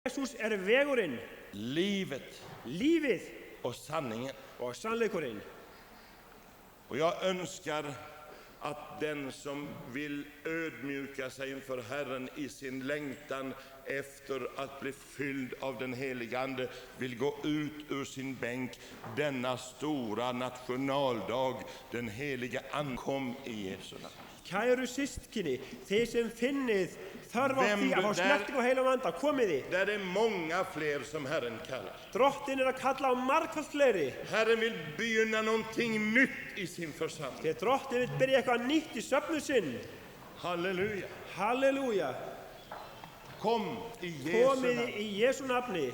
Jesus vegurinn, livet lífið och sanningen. og sannleikurinn. Och jag önskar att den som vill ödmjuka sig inför Herren i sin längtan efter att bli fylld av den helige Ande vill gå ut ur sin bänk denna stora nationaldag. Den helige ankom i Jesu namn. Kæru systkini, þeir sem finnið þörf á því að fá snertingu á heilum anda, komið þið. Där är många fler som Herren kallar. Drottin að kalla á margfalt fleiri. Herren vill begynna någonting nytt i sin församling. Þegar drottin vill byrja eitthvað nýtt í söfnu sinn. Halleluja. Halleluja. Kom i Jesu Komið namn. í Jesu nafni.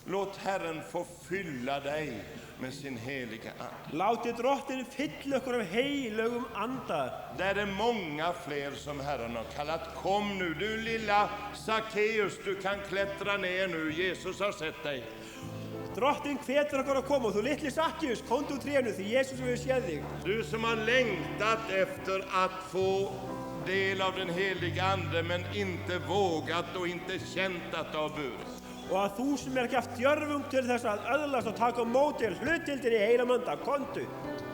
Låt Herren få fylla dig med sin heliga ande. Látið drottin fylla okkur af heilögum anda. Där är många fler som Herren har kallat. Kom nu, du lilla Zacchaeus, du kan klättra ner nu. Jesus har sett dig. Drottin hvetur okkur að koma og þú litli Zacchaeus, komdu úr trénu því Jesus hefur séð þig. Du som har längtat efter att få del av den heliga ande men inte vågat och inte känt att det har burit. Og að þú sem ekki haft djörfung til þess að öðlast og taka á móti hlutildinni í heilum anda, komdu.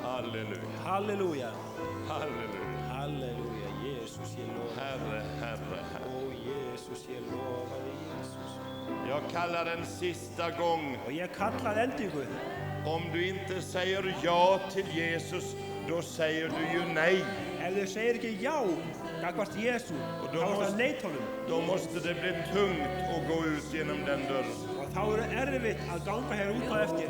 Halleluja. Halleluja. Halleluja. Halleluja. Jesus, ég lofa. Herre, Herre, Herre. Ó, Jesus, ég lofa þig, Jesus. Jag kallar en sista gång. Og ég kalla endingu. Om du inte säger ja till Jesus, då säger du ju nej. Ef þau segir ekki já, gagnvart Jesu, þá það neit honum. Då måste det bli tungt att gå ut genom den dörren. Og þá erfitt að ganga hér út á eftir.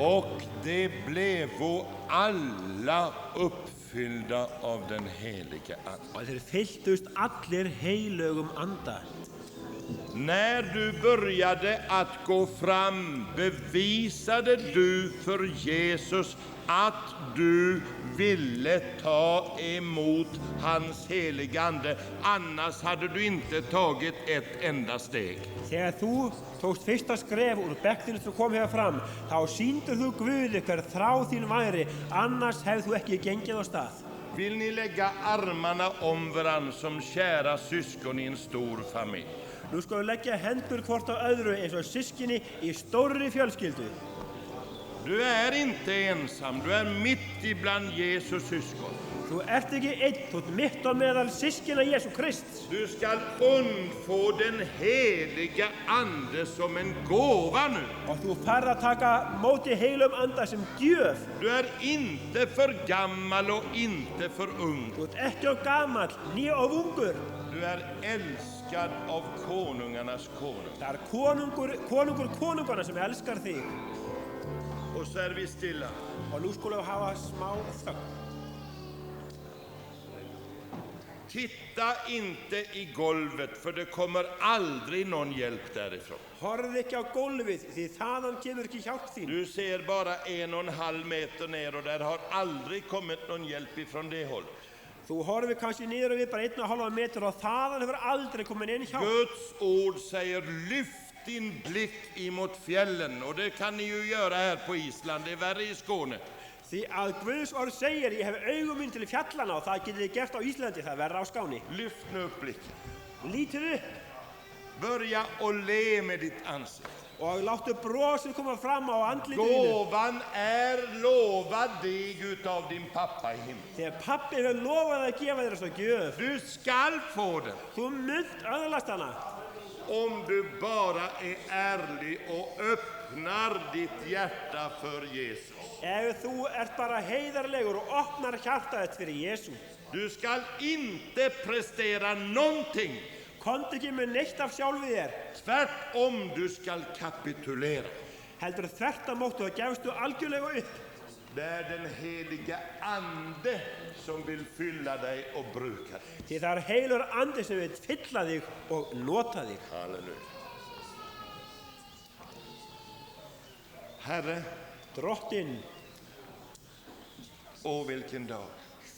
Och det blev alla uppfyllda av den heliga ande. Og þeir fylltust allir heilögum anda. När du började att gå fram bevisade du för Jesus att du ville ta emot hans heliga ande. Annars hade du inte tagit ett enda steg. Þegar þú tókst fyrsta skref úr bekkninu sem kom hér fram, þá sýndir þú Guði hver þrá þín væri, annars hefði þú ekki gengið á stað. Vill ni lägga armarna om varann som kära syskon i en stor familj? Nú skulum leggja hendur hvort á öðru eins og systkini í stórri fjölskyldu. Du är inte ensam, du är mitt ibland Jesus syskon. Þú ert ekki einn, þú ert mitt á meðal systkina Jesu Krist. Du skall undfå den heliga ande som en gåva nu. Og þú færð að taka móti heilum anda sem gjöf. Du är inte för gammal och inte för ung. Þú ert ekki of gamall, né of ungur. Du är älskad av konungarnas konung. Það konungarna sem elskar þig. Och så är vi stilla. Og nú skulum við hafa smá þögn. Titta inte i golvet, för det kommer aldrig någon hjälp därifrån. Horfðu ekki á gólfið, því þaðan kemur ekki hjálp þín. Du ser bara 1,5 meter ner och där har aldrig kommit någon hjälp ifrån det hållet. Þú horfir kannski niður við bara 1,5 meter og þaðan hefur aldrei komin inn hjálp. Guds ord säger lyft din blick emot fjällen, och det kan ni ju göra här på Island, det är värre i Skåne. Því að Guðs orð segir, ég hef augum minn til fjallana og það getið þið gert á Íslandi, það verður á Skáni. Lyft nu upp blicken. Lítið upp, Börja och le med ditt ansikte. Och láttu brosið koma fram á andlitinu þínu. Gåvan är lovad dig utav din pappa i himlen. Þegar pappi hefur lofað að gefa þér þessa gjöf, Du skall få den þú munt öðlast hana. om du bara är ärlig och öppnar ditt hjärta för Jesus. Ef þú ert bara heiðarlegur og opnar hjarta þitt fyrir Jesú. Du skall inte prestera någonting. Komdu ekki með neitt af sjálfið þér. Tvärtom, du skall kapitulera. Heldur þvert á móti og gefst þú algjörlega upp. Det är den heliga ande som vill fylla dig och bruka dig. Því það heilur andi sem vil fylla þig og nota þig. Halleluja. Herre, Drottinn, åh vilken dag.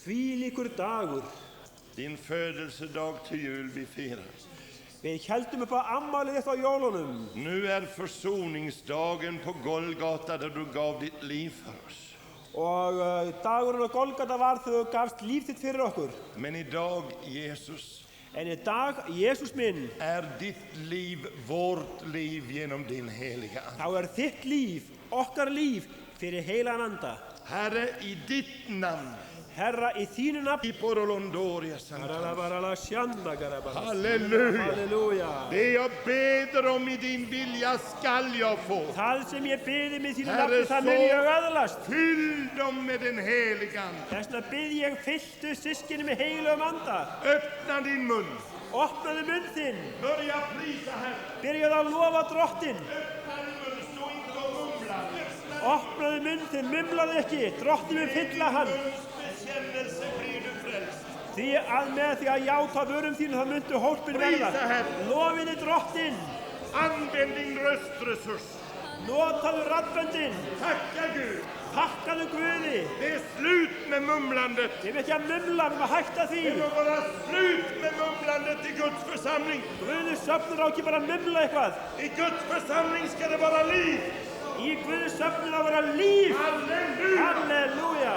hvílíkur dagur. Din födelsedag till jul vi firar. Við heldum upp á ammálið þitt á jólunum. Nu är försoningsdagen på Golgata där du gav ditt liv för oss. Og dagurinn á Golgata var þegar þú gafst líf þitt fyrir okkur. Men idag, Jesus, En í dag, Jesús minn, är ditt liv vårt liv genom din heliga ande. þá þitt líf, okkar líf, fyrir heilagan anda. Herre, i ditt namn, Herra, í þínu nafn. i porolondoria santa. Halleluja. Halleluja. Det jag beder om i din vilja skall jag få. Það sem ég biði með þínu Herre, nafni, það mun så- ég öðlast. Fyll dem med den heliga ande. Þess vegna bið ég fylltu systkini með heilugum anda. Öppna din mun. Opnaðu munn þinn. Börja prisa Herren. Byrjaðu að lofa Drottinn. Öppna din mun. Stå inte och mumla. Opnaðu munn þinn, mumlaðu ekki. Drottinn mun fylla hann. Bekännelse blir du frälst. Því að með því að játa vörum þínu, þá muntu hólpin verða. Prísa Herren. Lofiði Drottinn. Använd din röstresurs. Notaðu raddböndin. Tacka Gud. Takkaðu Guði. Det är slut med mumlandet. Ég veit ekki að mumla, við maður hætta Det því. må vara slut med mumlandet i Guds församling. Guði söfnur á ekki bara að mumla eitthvað. I Guds församling ska det vara liv. Í Guði söfnur á að vera líf. Halleluja. Halleluja.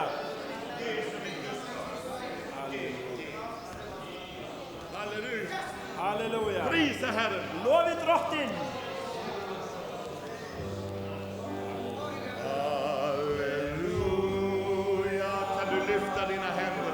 Halleluja. Halleluja. Prisa Herren. Lofið Drottinn. Halleluja. Kan du lyfta dina händer?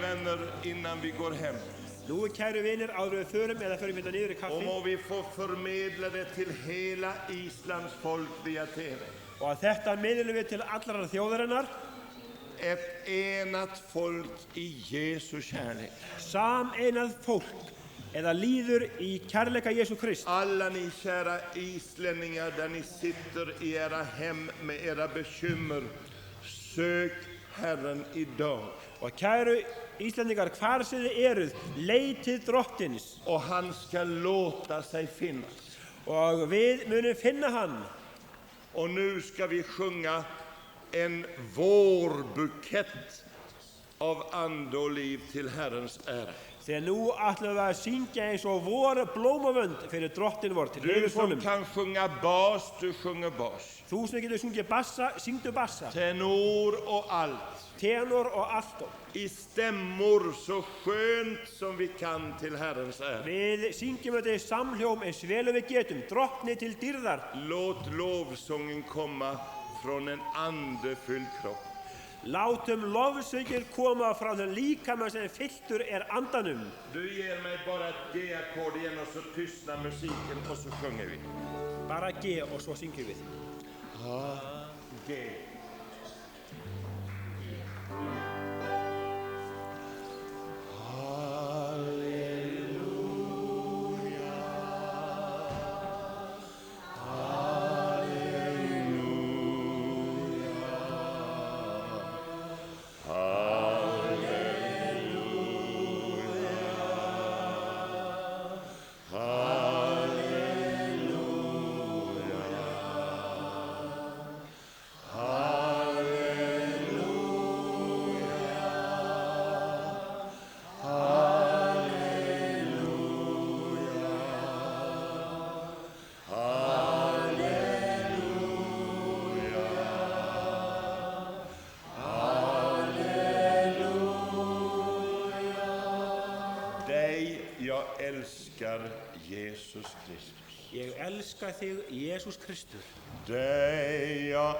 Vänner, innan vi går hem, Nú kæru vinir, áður við förum eða förum hérna niður í och kaffi. må vi få förmedla det till hela Islands folk via TV. Og að þetta miðlum við til allrar þjóðarinnar. Ett enat folk i Jesu kärlek. Sameinað fólk eða líður í kærleika Jesú Krist. Alla ni kära islänningar där ni sitter i era hem med era bekymmer, sök Herren idag. Og kæru Íslendingar, hvar sem þið eruð, leitið Drottins. Och han ska låta sig finnas. Og við munum finna hann. Och nu ska vi sjunga en vårbukett av ande och liv till Herrens ära. Þegar nú ætlum við að syngja eins og voru blómavönd fyrir drottin vor til Du heiðurs som honum. kan sjunga bas, du sjunger bas. Þú sem getur sungið bassa, syngdu bassa, Tenor och allt. tenor og alto. I stämmor så skönt som vi kan till Herrens ära. Við syngjum þetta í samhljóm eins vel og við getum, drottni til dýrðar. Låt lovsången komma från en andefylld kropp. Látum lofsöngir koma frá þeim líkama sem fylltur andanum. Du ger mig bara ett G-ackord igen och så tystnar musiken och så sjunger vi. Bara G og svo syngjum við. G. Jag älskar Jesus Kristus. Ég elska þig, Jesús Kristur. Dig jag